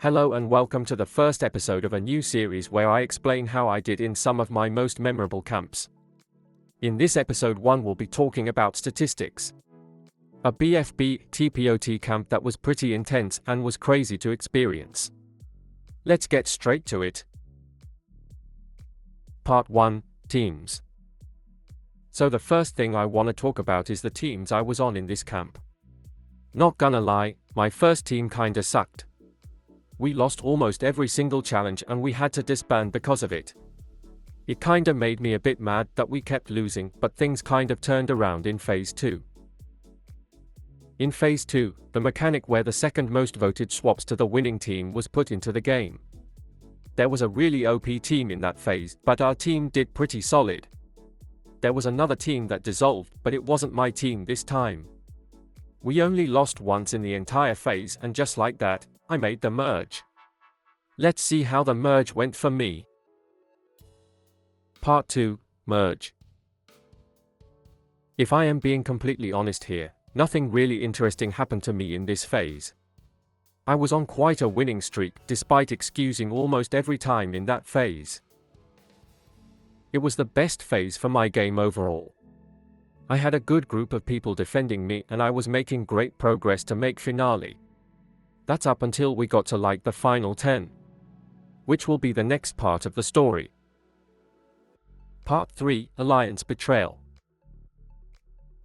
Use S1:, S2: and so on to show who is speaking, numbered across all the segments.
S1: Hello and welcome to the first episode of a new series where I explain how I did in some of my most memorable camps. In this episode 1 we'll be talking about statistics. A BFDI camp that was pretty intense and was crazy to experience. Let's get straight to it. Part 1, Teams. So the first thing I want to talk about is the teams I was on in this camp. Not gonna lie, my first team kinda sucked. We lost almost every single challenge and we had to disband because of it. It kinda made me a bit mad that we kept losing, but things kind of turned around in Phase 2. In Phase 2, the mechanic where the second most voted swaps to the winning team was put into the game. There was a really OP team in that phase, but our team did pretty solid. There was another team that dissolved, but it wasn't my team this time. We only lost once in the entire phase, and just like that, I made the merge. Let's see how the merge went for me. Part 2, Merge. If I am being completely honest here, nothing really interesting happened to me in this phase. I was on quite a winning streak, despite excusing almost every time in that phase. It was the best phase for my game overall. I had a good group of people defending me and I was making great progress to make finale. That's up until we got to like the final 10. Which will be the next part of the story. Part 3, Alliance Betrayal.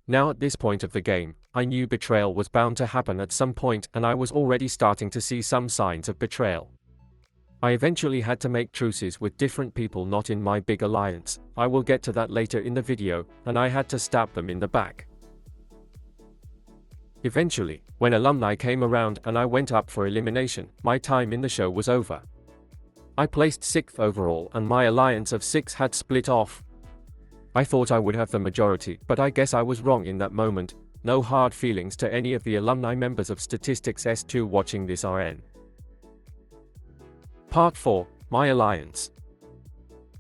S1: Now at this point of the game, I knew betrayal was bound to happen at some point and I was already starting to see some signs of betrayal. I eventually had to make truces with different people not in my big alliance, I will get to that later in the video, and I had to stab them in the back. Eventually, when alumni came around and I went up for elimination, my time in the show was over. I placed 6th overall and my alliance of 6 had split off. I thought I would have the majority, but I guess I was wrong in that moment. No hard feelings to any of the alumni members of Statistics S2 watching this RN. Part 4, My Alliance.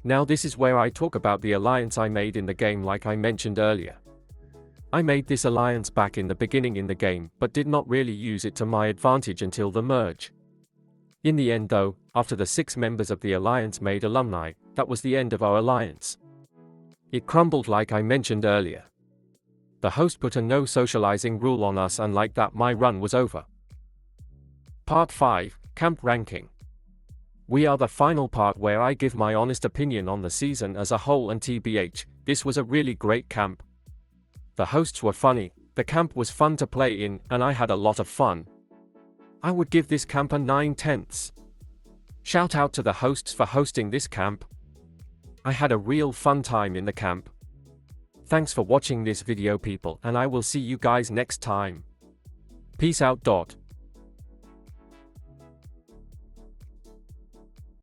S1: Now this is where I talk about the alliance I made in the game like I mentioned earlier. I made this alliance back in the beginning in the game, but did not really use it to my advantage until the merge. In the end though, after the 6 members of the alliance made alumni, that was the end of our alliance. It crumbled like I mentioned earlier. The host put a no socializing rule on us and like that my run was over. Part 5, Camp Ranking. We are the final part where I give my honest opinion on the season as a whole and TBH, this was a really great camp. The hosts were funny, the camp was fun to play in, and I had a lot of fun. I would give this camp a 9/10. Shout out to the hosts for hosting this camp. I had a real fun time in the camp. Thanks for watching this video people, and I will see you guys next time. Peace out.